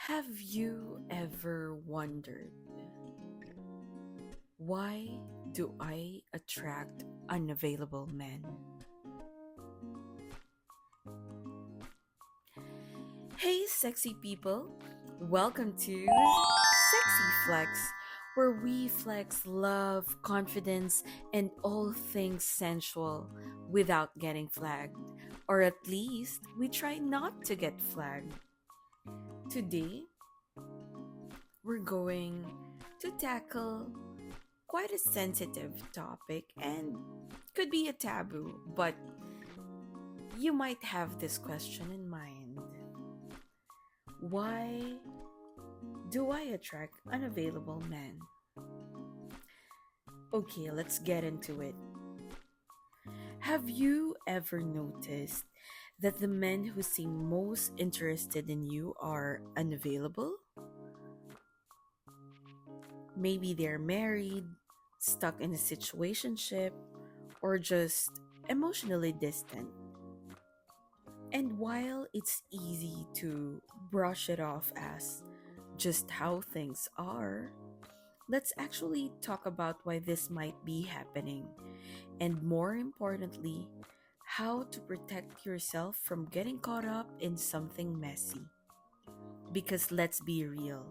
Have you ever wondered, why do I attract unavailable men? Hey, sexy people! Welcome to Sexy Flex, where we flex love, confidence, and all things sensual without getting flagged. Or at least we try not to get flagged. Today, we're going to tackle quite a sensitive topic and could be a taboo, but you might have this question in mind. Why do I attract unavailable men? Okay, let's get into it. Have you ever noticed that the men who seem most interested in you are unavailable? Maybe they're married, stuck in a situationship, or just emotionally distant. And while it's easy to brush it off as just how things are, let's actually talk about why this might be happening, and more importantly, how to protect yourself from getting caught up in something messy. Because let's be real,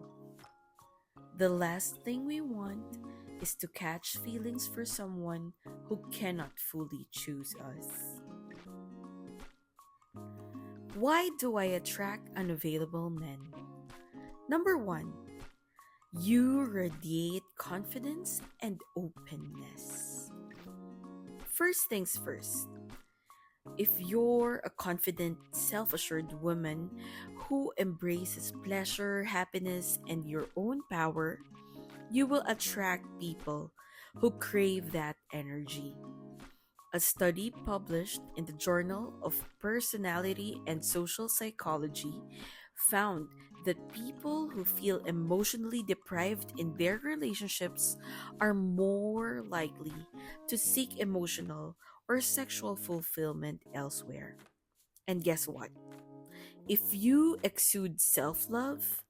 the last thing we want is to catch feelings for someone who cannot fully choose us. Why do I attract unavailable men? Number one, you radiate confidence and openness. First things first, if you're a confident, self assured woman who embraces pleasure, happiness, and your own power, you will attract people who crave that energy. A study published in the Journal of Personality and Social Psychology found that people who feel emotionally deprived in their relationships are more likely to seek emotional or sexual fulfillment elsewhere. And guess what? If you exude self love,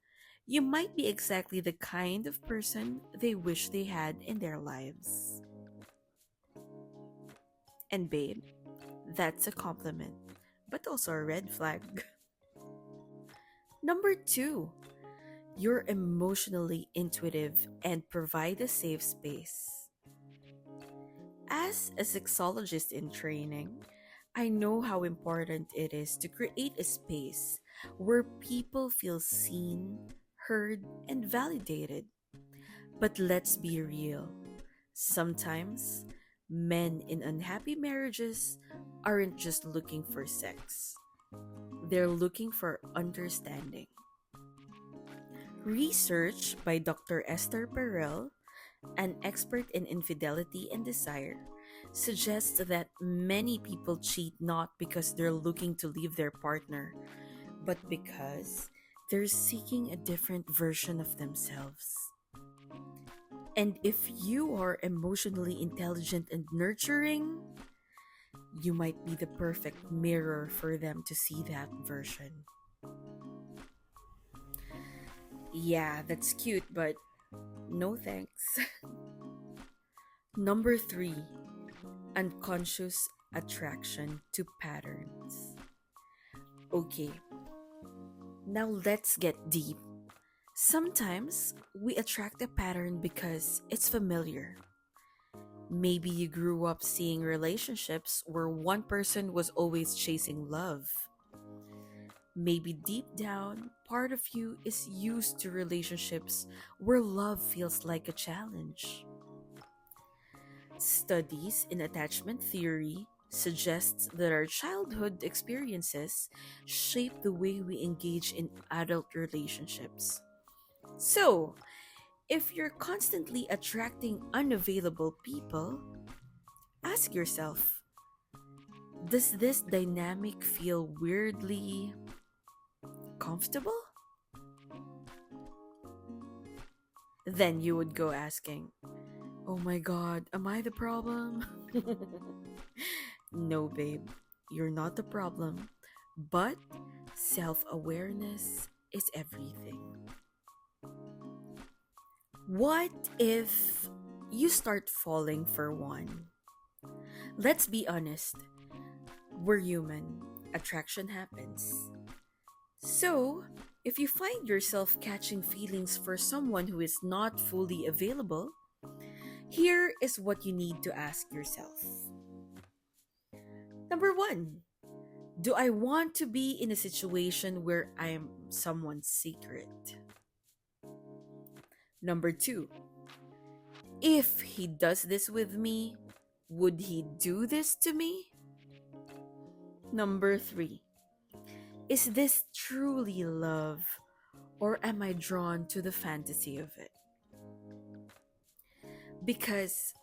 you might be exactly the kind of person they wish they had in their lives. And babe, that's a compliment, but also a red flag. Number two, you're emotionally intuitive and provide a safe space. As a sexologist in training, I know how important it is to create a space where people feel seen, heard, and validated. But let's be real. Sometimes, men in unhappy marriages aren't just looking for sex, they're looking for understanding. Research by Dr. Esther Perel, an expert in infidelity and desire, suggests that many people cheat not because they're looking to leave their partner, but because they're seeking a different version of themselves. And if you are emotionally intelligent and nurturing, you might be the perfect mirror for them to see that version. Yeah, that's cute, but no thanks. Number three, unconscious attraction to patterns. Okay, now let's get deep. Sometimes we attract a pattern because it's familiar. Maybe you grew up seeing relationships where one person was always chasing love. Maybe deep down, part of you is used to relationships where love feels like a challenge. Studies in attachment theory suggests that our childhood experiences shape the way we engage in adult relationships. So, if you're constantly attracting unavailable people, ask yourself, does this dynamic feel weirdly comfortable? Then you would go asking, oh my god, am I the problem? No, babe, you're not the problem, but self awareness is everything. What if you start falling for one? Let's be honest, we're human. Attraction happens. So, if you find yourself catching feelings for someone who is not fully available, here is what you need to ask yourself. Number one, do I want to be in a situation where I'm someone's secret? Number two, if he does this with me, would he do this to me? Number three, is this truly love or am I drawn to the fantasy of it? Because,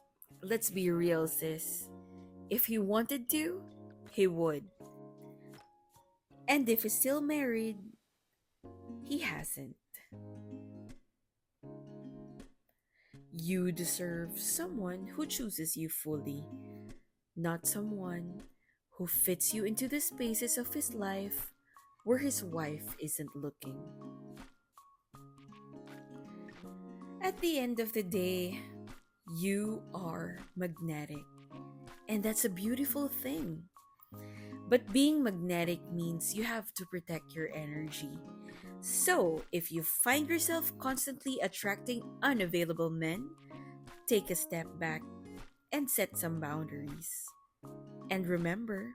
let's be real, sis, if he wanted to, he would. And if he's still married, he hasn't. You deserve someone who chooses you fully, not someone who fits you into the spaces of his life where his wife isn't looking. At the end of the day, you are magnetic, and that's a beautiful thing. But being magnetic means you have to protect your energy. So, if you find yourself constantly attracting unavailable men, take a step back and set some boundaries. And remember,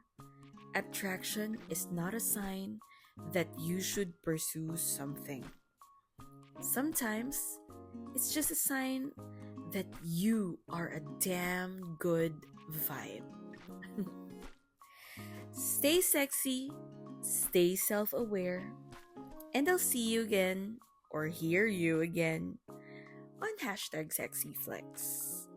attraction is not a sign that you should pursue something. Sometimes, it's just a sign that you are a damn good vibe. Stay sexy, stay self aware, and I'll see you again or hear you again on hashtag SexyFlex.